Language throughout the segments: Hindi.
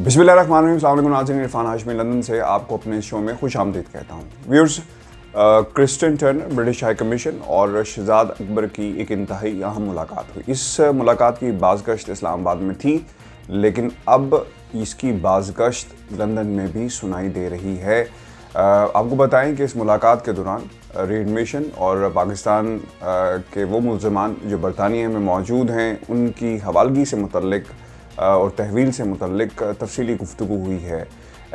बिस्मिल्लाहिर्रहमानिर्रहीम। अस्सलाम वालेकुम नाज़रीन, इरफान हाशमी लंदन से आपको अपने शो में खुश आमदीद कहता हूँ। Viewers, Christian Turner, British high commission और शहजाद अकबर की एक इंतहाई अहम मुलाकात हुई। इस मुलाकात की बाज़गश्त इस्लामाबाद में थी, लेकिन अब इसकी बाज़गश्त लंदन में भी सुनाई दे रही है। आपको बताएं कि इस मुलाकात के दौरान रीएडमिशन और पाकिस्तान के वो मुल्ज़मान जो बरतानिया में मौजूद हैं उनकी हवालगी से मुतल्लिक और तहवील से मुतल्लिक तफसीली गुफ्तगू हुई है।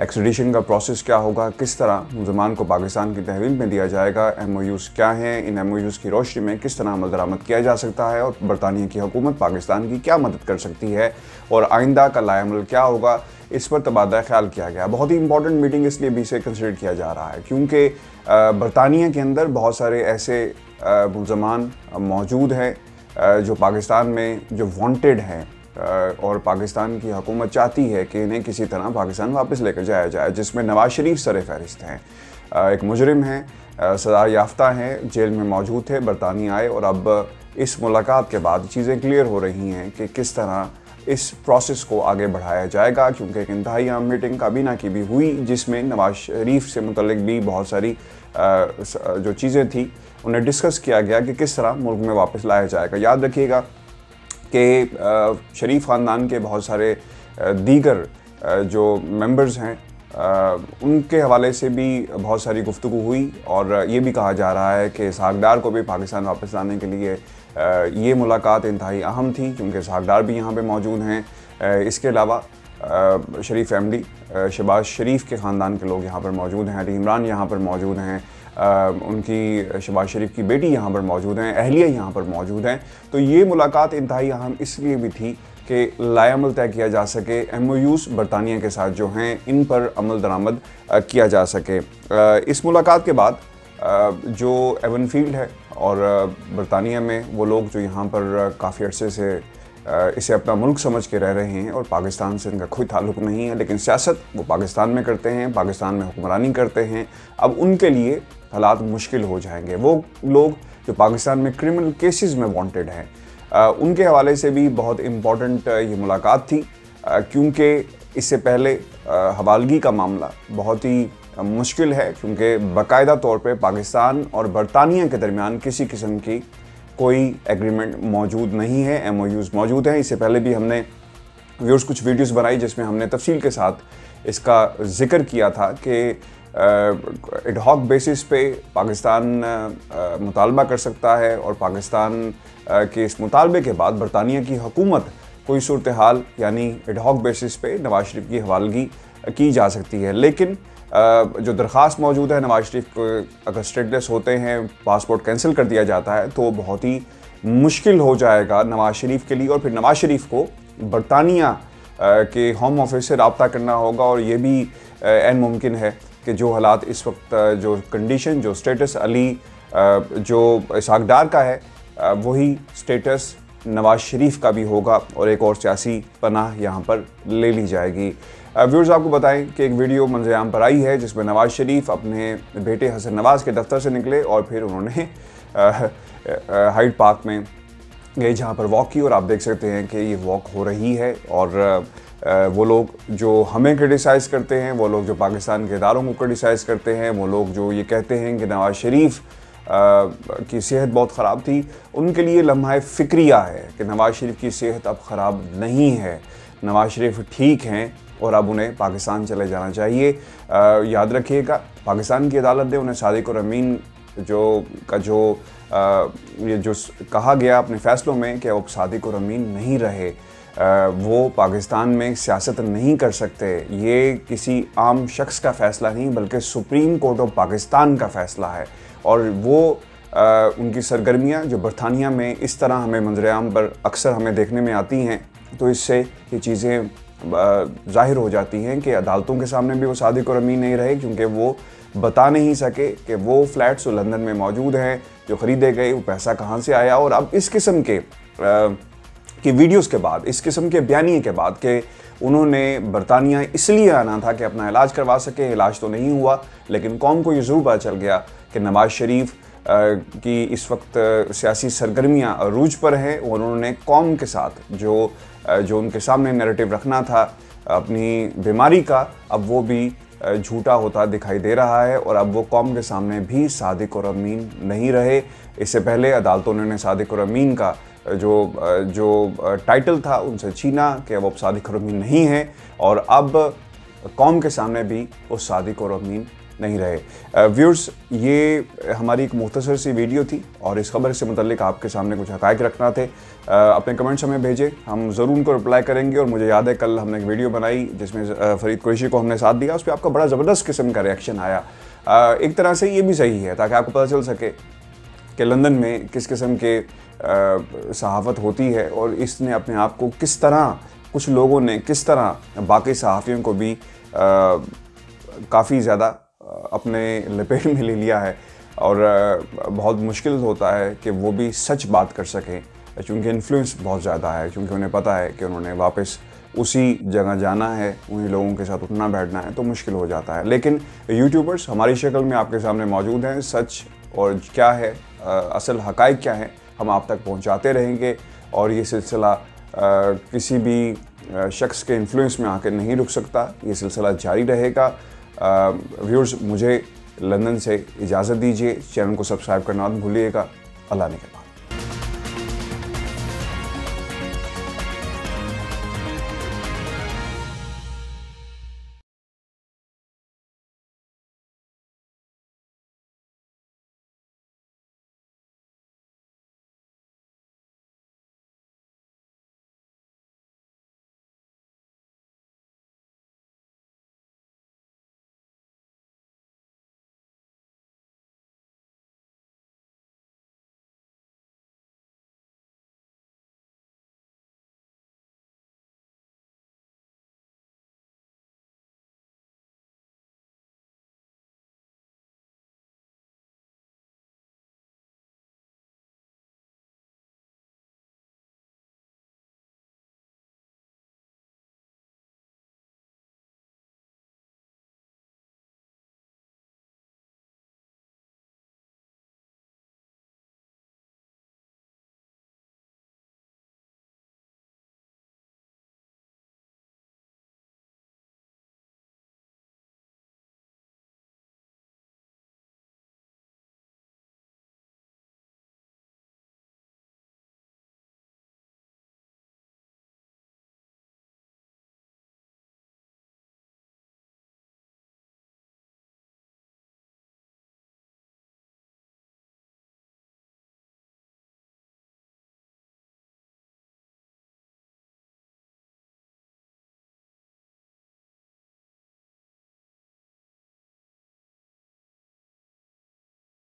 एक्सट्रेडिशन का प्रोसेस क्या होगा, किस तरह मुल्ज़मान को पाकिस्तान की तहवील में दिया जाएगा, MOUs क्या हैं, इन MOUs की रोशनी में किस तरह अमल दरामद किया जा सकता है और बरतानिया की हुकूमत पाकिस्तान की क्या मदद कर सकती है और आइंदा का लाएमल क्या होगा, इस पर तबादला ख्याल किया गया। बहुत ही इंपॉर्टेंट मीटिंग इसलिए भी इसे कंसिडर किया जा रहा है क्योंकि बरतानिया के अंदर बहुत सारे ऐसे मुल्ज़मान मौजूद हैं जो पाकिस्तान में जो वांटेड हैं और पाकिस्तान की हुकूमत चाहती है कि इन्हें किसी तरह पाकिस्तान वापस लेकर जाया जाए, जिसमें नवाज शरीफ सर फहरिस्त हैं। एक मुजरिम हैं, सज़ा याफ्ता हैं, जेल में मौजूद थे, बरतानिया आए और अब इस मुलाकात के बाद चीज़ें क्लियर हो रही हैं कि किस तरह इस प्रोसेस को आगे बढ़ाया जाएगा, क्योंकि एक इंतहाई अहम मीटिंग काबीना की भी हुई जिसमें नवाज शरीफ से मुतल्लिक भी बहुत सारी जो चीज़ें थी उन्हें डिस्कस किया गया कि किस तरह मुल्क में वापस लाया जाएगा। याद रखिएगा कि शरीफ ख़ानदान के बहुत सारे दीगर जो मेंबर्स हैं उनके हवाले से भी बहुत सारी गुफ्तगू हुई और ये भी कहा जा रहा है कि इसहाक डार को भी पाकिस्तान वापस लाने के लिए ये मुलाकात इंतहाई अहम थी क्योंकि इसहाक डार भी यहाँ पे मौजूद हैं। इसके अलावा शरीफ फैमिली, शहबाज शरीफ के ख़ानदान के लोग यहाँ पर मौजूद हैं, अली इमरान यहाँ पर मौजूद हैं, उनकी शहबाज शरीफ की बेटी यहाँ पर मौजूद हैं, अहलिया यहाँ पर मौजूद हैं। तो ये मुलाकात इंतहाई अहम इसलिए भी थी कि लाएमल तय किया जा सके, MOUs बरतानिया के साथ जो हैं इन पर अमल दरामद किया जा सके। इस मुलाकात के बाद जो एवन फील्ड है और बरतानिया में वो लोग जो यहाँ पर काफ़ी अरसे से इसे अपना मुल्क समझ के रह रहे हैं और पाकिस्तान से इनका कोई ताल्लुक़ नहीं है, लेकिन सियासत वो पाकिस्तान में करते हैं, पाकिस्तान में हुक्मरानी करते हैं, अब उनके लिए हालात मुश्किल हो जाएंगे। वो लोग जो पाकिस्तान में क्रिमिनल केसेस में वांटेड हैं उनके हवाले से भी बहुत इम्पॉर्टेंट ये मुलाकात थी क्योंकि इससे पहले हवालगी का मामला बहुत ही मुश्किल है क्योंकि बाकायदा तौर पे पाकिस्तान और बरतानिया के दरमियान किसी किस्म की कोई एग्रीमेंट मौजूद नहीं है, MOUs मौजूद हैं। इससे पहले भी हमने व्यूअर्स कुछ वीडियोस बनाई जिसमें हमने तफसील के साथ इसका ज़िक्र किया था कि एडहॉक बेसिस पे पाकिस्तान मुतालबा कर सकता है और पाकिस्तान के इस मुतालबे के बाद बरतानिया की हुकूमत कोई सूरत हाल यानी एडहॉक बेसिस पे नवाज शरीफ की हवालगी की जा सकती है। लेकिन जो दरख्वास्त मौजूद है, नवाज शरीफ को अगर स्टेटलेस होते हैं, पासपोर्ट कैंसिल कर दिया जाता है तो बहुत ही मुश्किल हो जाएगा नवाज शरीफ के लिए और फिर नवाज शरीफ को बरतानिया के होम ऑफिस से रब्ता करना होगा और ये भी ऐन मुमकिन है कि जो हालात इस वक्त जो कंडीशन, जो स्टेटस अली जो इसहाक डार का है वही स्टेटस नवाज शरीफ का भी होगा और एक और सियासी पनाह यहाँ पर ले ली जाएगी। व्यूअर्स, आपको बताएं कि एक वीडियो मंज़र-ए-आम पर आई है जिसमें नवाज शरीफ अपने बेटे हसन नवाज़ के दफ्तर से निकले और फिर उन्होंने हाइड पार्क में गए जहाँ पर वॉक की और आप देख सकते हैं कि ये वॉक हो रही है और वो लोग जो हमें क्रिटिसाइज़ करते हैं, वो लोग जो पाकिस्तान के इदारों को क्रिटिसाइज़ करते हैं, वो लोग जो ये कहते हैं कि नवाज शरीफ की सेहत बहुत ख़राब थी, उनके लिए लम्हा फ़िक्रिया है कि नवाज शरीफ की सेहत अब ख़राब नहीं है, नवाज शरीफ ठीक हैं और अब उन्हें पाकिस्तान चले जाना चाहिए। याद रखिएगा, पाकिस्तान की अदालत ने उन्हें सादिक और अमीन ये जो कहा गया अपने फ़ैसलों में कि वो सादिक और अमीन नहीं रहे, वो पाकिस्तान में सियासत नहीं कर सकते, ये किसी आम शख्स का फ़ैसला नहीं बल्कि सुप्रीम कोर्ट ऑफ पाकिस्तान का फ़ैसला है और वो उनकी सरगर्मियाँ जो बरतानिया में इस तरह हमें मंज़र-ए-आम पर अक्सर हमें देखने में आती हैं तो इससे ये चीज़ें ज़ाहिर हो जाती हैं कि अदालतों के सामने भी वो सादिक और अमीन नहीं रहे क्योंकि वो बता नहीं सके कि वो फ्लैट्स जो लंदन में मौजूद हैं, जो ख़रीदे गए, वो पैसा कहाँ से आया। और अब इस किस्म के वीडियोस के बाद, इस किस्म के बयानिए के बाद कि उन्होंने बरतानिया इसलिए आना था कि अपना इलाज करवा सके, इलाज तो नहीं हुआ, लेकिन कौम को ये ज़रूर पता चल गया कि नवाज शरीफ की इस वक्त सियासी सरगर्मियाँ अरूज पर हैं और उन्होंने कौम के साथ जो उनके सामने नैरेटिव रखना था अपनी बीमारी का अब वो भी झूठा होता दिखाई दे रहा है और अब वो कौम के सामने भी सादिक और अमीन नहीं रहे। इससे पहले अदालतों ने सादिक और अमीन का जो टाइटल था उनसे छीना कि अब सादिक और अमीन नहीं है और अब कौम के सामने भी वो सादिक और अमीन नहीं रहे। व्यूअर्स, ये हमारी एक मुख्तसर सी वीडियो थी और इस खबर से मुतल्लिक आपके सामने कुछ हक़ाइक़ रखना थे। अपने कमेंट्स हमें भेजें, हम ज़रूर उनको रिप्लाई करेंगे। और मुझे याद है कल हमने एक वीडियो बनाई जिसमें फ़रीद कुरैशी को हमने साथ दिया, उस पर आपका बड़ा ज़बरदस्त किस्म का रिएक्शन आया। एक तरह से ये भी सही है ताकि आपको पता चल सके कि लंदन में किस किस्म के सहाफ़त होती है और इसने अपने आप को किस तरह, कुछ लोगों ने किस तरह बाकी सहाफ़ियों को भी काफ़ी ज़्यादा अपने लपेट में ले लिया है। और बहुत मुश्किल होता है कि वो भी सच बात कर सकें क्योंकि इन्फ्लुएंस बहुत ज़्यादा है, क्योंकि उन्हें पता है कि उन्होंने वापस उसी जगह जाना है, उन्हीं लोगों के साथ उठना बैठना है, तो मुश्किल हो जाता है। लेकिन यूट्यूबर्स हमारी शक्ल में आपके सामने मौजूद हैं। सच और क्या है, असल हक़ाइक़ क्या है, हम आप तक पहुंचाते रहेंगे और ये सिलसिला किसी भी शख्स के इन्फ्लुएंस में आकर नहीं रुक सकता, ये सिलसिला जारी रहेगा। व्यूअर्स, मुझे लंदन से इजाज़त दीजिए। चैनल को सब्सक्राइब करना मत भूलिएगा। अल्लाह ने के बाद।